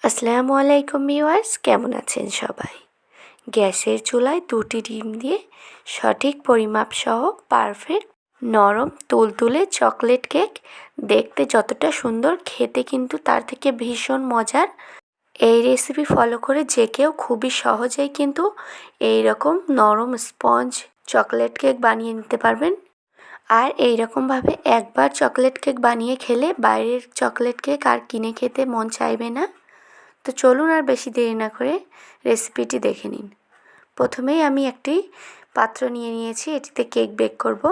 আসসালামু আলাইকুম ভিউয়ার্স, কেমন আছেন সবাই? গ্যাসের চুলায় 2টি ডিম দিয়ে সঠিক পরিমাপ সহ পারফেক্ট নরম তুলতুলে চকলেট কেক দেখতে যতটা সুন্দর, খেতে কিন্তু তার থেকে ভীষণ মজার। এই রেসিপি ফলো করে যে কেউ খুবই সহজেই কিন্তু এই রকম নরম স্পঞ্জ চকলেট কেক বানিয়ে নিতে পারবেন। আর এই রকমভাবে একবার চকলেট কেক বানিয়ে খেলে বাইরের চকলেট কেক আর কিনে খেতে মন চাইবে না। তো চলুন আর বেশি দেরি না করে রেসিপিটি দেখে নিন। প্রথমেই আমি একটি পাত্র নিয়ে নিয়েছি, এটিতে কেক বেক করব।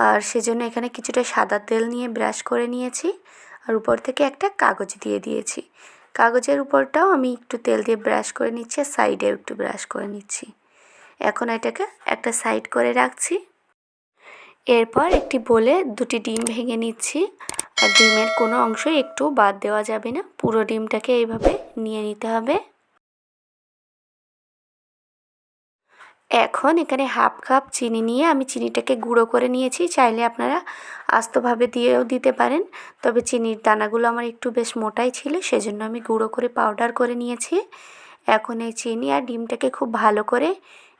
আর সেজন্য এখানে কিছুটা সাদা তেল নিয়ে ব্রাশ করে নিয়েছি, আর উপর থেকে একটা কাগজ দিয়ে দিয়েছি। কাগজের উপরটাও আমি একটু তেল দিয়ে ব্রাশ করে নিচ্ছি, আর সাইডেও একটু ব্রাশ করে নিচ্ছি। এখন এটাকে একটা সাইড করে রাখছি। এরপর একটি বোলে 2টি ডিম ভেঙে নিচ্ছি, আর ডিমের কোনো অংশই একটু বাদ দেওয়া যাবে না, পুরো ডিমটাকে এইভাবে নিয়ে নিতে হবে। এখন এখানে হাফ কাপ চিনি নিয়ে আমি চিনিটাকে গুঁড়ো করে নিয়েছি। চাইলে আপনারা আস্তভাবে দিয়েও দিতে পারেন, তবে চিনির দানাগুলো আমার একটু বেশ মোটাই ছিল, সেজন্য আমি গুঁড়ো করে পাউডার করে নিয়েছি। এখন এই চিনি আর ডিমটাকে খুব ভালো করে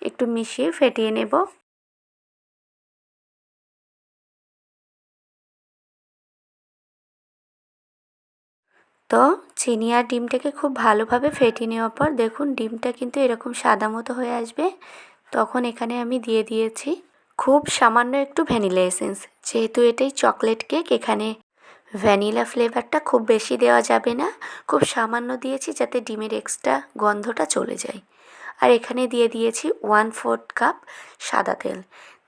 একটু মিশিয়ে ফেটিয়ে নেব। তো চিনি আর ডিমটাকে খুব ভালোভাবে ফেটিয়ে নেওয়ার পর দেখুন ডিমটা কিন্তু এরকম সাদা মতো হয়ে আসবে। তখন এখানে আমি দিয়ে দিয়েছি খুব সামান্য একটু ভ্যানিলা এসেন্স। যেহেতু এটাই চকলেট কেক, এখানে ভ্যানিলা ফ্লেভারটা খুব বেশি দেওয়া যাবে না, খুব সামান্য দিয়েছি যাতে ডিমের এক্সট্রা গন্ধটা চলে যায়। আর এখানে দিয়ে দিয়েছি 1/4 কাপ সাদা তেল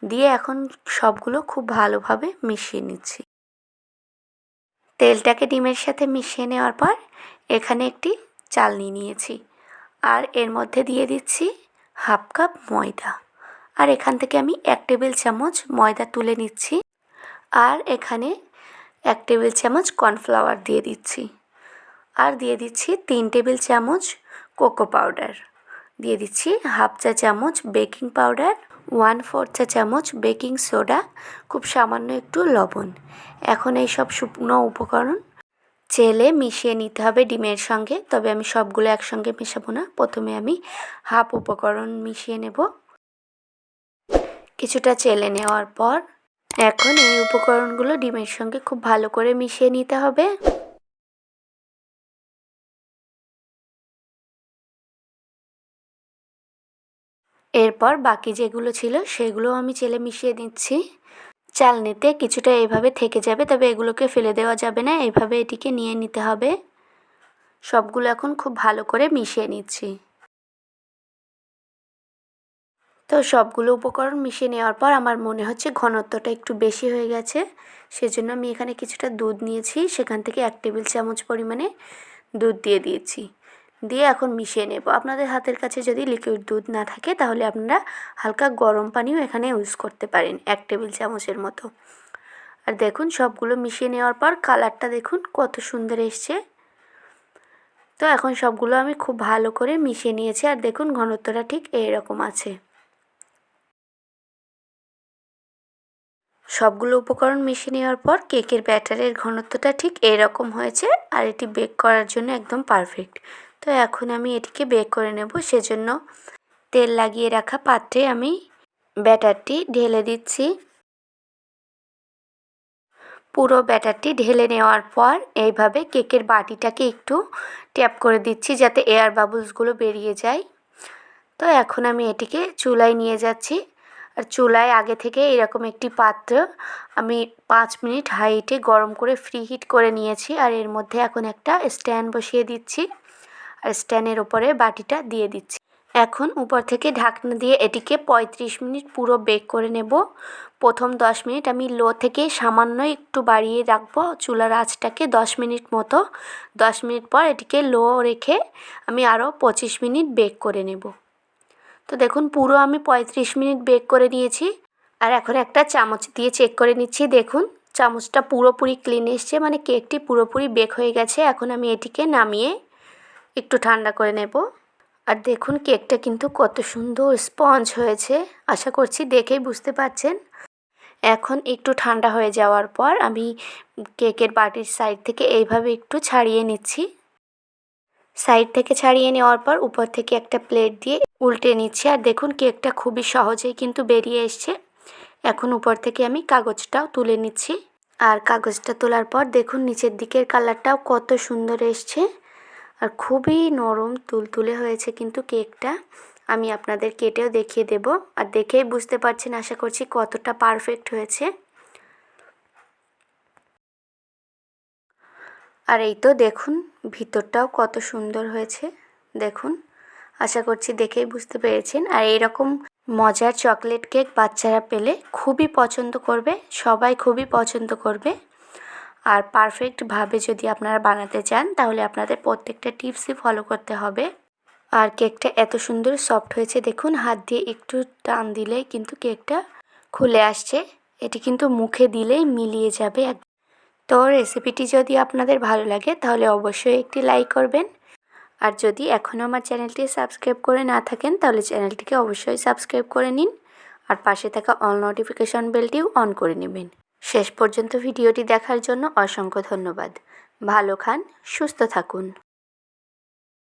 দিয়ে এখন সবগুলো খুব ভালোভাবে মিশিয়ে নিচ্ছি। তেলটাকে ডিমের সাথে মিশিয়ে নেওয়ার পর এখানে একটি চালনি নিয়েছি, আর এর মধ্যে দিয়ে দিচ্ছি হাফ কাপ ময়দা। আর এখান থেকে আমি 1 টেবিল চামচ ময়দা তুলে নিচ্ছি, আর এখানে 1 টেবিল চামচ কর্নফ্লাওয়ার দিয়ে দিচ্ছি, আর দিয়ে দিচ্ছি 3 টেবিল চামচ কোকো পাউডার, দিয়ে দিচ্ছি হাফ চা চামচ বেকিং পাউডার, 1/4 চা চামচ বেকিং সোডা, খুব সামান্য একটু লবণ। এখন এই সব শুকনো উপকরণ চেলে মিশিয়ে নিতে হবে ডিমের সঙ্গে, তবে আমি সবগুলো একসঙ্গে মেশাবো না, প্রথমে আমি হাফ উপকরণ মিশিয়ে নেব। কিছুটা চেলে নেওয়ার পর এখন এই উপকরণগুলো ডিমের সঙ্গে খুব ভালো করে মিশিয়ে নিতে হবে। এরপর বাকি যেগুলো ছিল সেগুলো আমি চেলে মিশিয়ে দিচ্ছি। চালনিতে কিছুটা এভাবে থেকে যাবে, তবে এগুলোকে ফেলে দেওয়া যাবে না, এভাবে এটিকে নিয়ে নিতে হবে। সবগুলো এখন খুব ভালো করে মিশিয়ে নিচ্ছি। তো সবগুলো উপকরণ মিশিয়ে নেওয়ার পর আমার মনে হচ্ছে ঘনত্বটা একটু বেশি হয়ে গেছে, সেজন্য আমি এখানে কিছুটা দুধ নিয়েছি, সেখান থেকে 1 টেবিল চামচ পরিমাণে দুধ দিয়ে দিয়েছি। দিয়ে এখন মিশিয়ে নেব। আপনাদের হাতের কাছে যদি লিকুইড দুধ না থাকে তাহলে আপনারা হালকা গরম পানিও এখানে ইউজ করতে পারেন, 1 টেবিল চামচের মতো। আর দেখুন সবগুলো মিশিয়ে নেওয়ার পর কালারটা দেখুন কত সুন্দর এসছে। তো এখন সবগুলো আমি খুব ভালো করে মিশিয়ে নিয়েছি, আর দেখুন ঘনত্বটা ঠিক এইরকম আছে। সবগুলো উপকরণ মিশিয়ে নেওয়ার পর কেকের ব্যাটারের ঘনত্বটা ঠিক এরকম হয়েছে, আর এটি বেক করার জন্য একদম পারফেক্ট। তো এখন আমি এটিকে বেক করে নেব, সেজন্য তেল লাগিয়ে রাখা পাত্রে আমি ব্যাটারটি ঢেলে দিচ্ছি। পুরো ব্যাটারটি ঢেলে নেওয়ার পর এইভাবে কেকের বাটিটাকে একটু ট্যাপ করে দিচ্ছি যাতে এয়ার বাবলসগুলো বেরিয়ে যায়। তো এখন আমি এটিকে চুলায় নিয়ে যাচ্ছি, আর চুলায় আগে থেকে এরকম একটি পাত্র আমি 5 মিনিট হাই হিটে গরম করে ফ্রি হিট করে নিয়েছি, আর এর মধ্যে এখন একটা স্ট্যান্ড বসিয়ে দিচ্ছি, আর স্ট্যান্ডের ওপরে বাটিটা দিয়ে দিচ্ছি। এখন উপর থেকে ঢাকনা দিয়ে এটিকে 35 মিনিট পুরো বেক করে নেব। প্রথম 10 মিনিট আমি লো থেকে সামান্য একটু বাড়িয়ে রাখবো চুলার আঁচটাকে 10 মিনিট মতো। 10 মিনিট পর এটিকে লো রেখে আমি আরও 25 মিনিট বেক করে নেব। তো দেখুন পুরো আমি 35 মিনিট বেক করে নিয়েছি, আর এখন একটা চামচ দিয়ে চেক করে নিচ্ছি। দেখুন চামচটা পুরোপুরি ক্লিন এসছে, মানে কেকটি পুরোপুরি বেক হয়ে গেছে। এখন আমি এটিকে নামিয়ে একটু ঠান্ডা করে নেব। আর দেখুন কেকটা কিন্তু কত সুন্দর স্পঞ্জ হয়েছে, আশা করছি দেখেই বুঝতে পারছেন। এখন একটু ঠান্ডা হয়ে যাওয়ার পর আমি কেকের বাটির সাইড থেকে এইভাবে একটু ছাড়িয়ে নিচ্ছি। সাইড থেকে ছাড়িয়ে নেওয়ার পর উপর থেকে একটা প্লেট দিয়ে উল্টে নিচ্ছি। আর দেখুন কেকটা খুবই সহজেই কিন্তু বেরিয়ে এসছে। এখন উপর থেকে আমি কাগজটাও তুলে নিচ্ছি। আর কাগজটা তোলার পর দেখুন নিচের দিকের কালারটাও কত সুন্দর এসছে। আর খুবই নরম তুলতুলে হয়েছে কিন্তু কেকটা। আমি আপনাদের কেটেও দেখিয়ে দেব। আর দেখেই বুঝতে পারছেন আশা করছি কতটা পারফেক্ট হয়েছে। আর এই তো দেখুন ভিতরটাও কত সুন্দর হয়েছে। দেখুন, আশা করছি দেখেই বুঝতে পেরেছেন। আর এইরকম মজার চকলেট কেক বাচ্চারা পেলে খুবই পছন্দ করবে, সবাই খুবই পছন্দ করবে। আর পারফেক্টভাবে যদি আপনারা বানাতে চান তাহলে আপনাদের প্রত্যেকটা টিপসই ফলো করতে হবে। আর কেকটা এত সুন্দর সফট হয়েছে দেখুন, হাত দিয়ে একটু টান দিলেই কিন্তু কেকটা খুলে আসছে। এটি কিন্তু মুখে দিলেই মিলিয়ে যাবে। তো রেসিপিটি যদি আপনাদের ভালো লাগে তাহলে অবশ্যই একটি লাইক করবেন। আর যদি এখনও আমার চ্যানেলটি সাবস্ক্রাইব করে না থাকেন তাহলে চ্যানেলটিকে অবশ্যই সাবস্ক্রাইব করে নিন। আর পাশে থাকা অল নোটিফিকেশন বেলটিও অন করে নেবেন। শেষ পর্যন্ত ভিডিওটি দেখার জন্য অসংখ্য ধন্যবাদ। ভালো খান, সুস্থ থাকুন।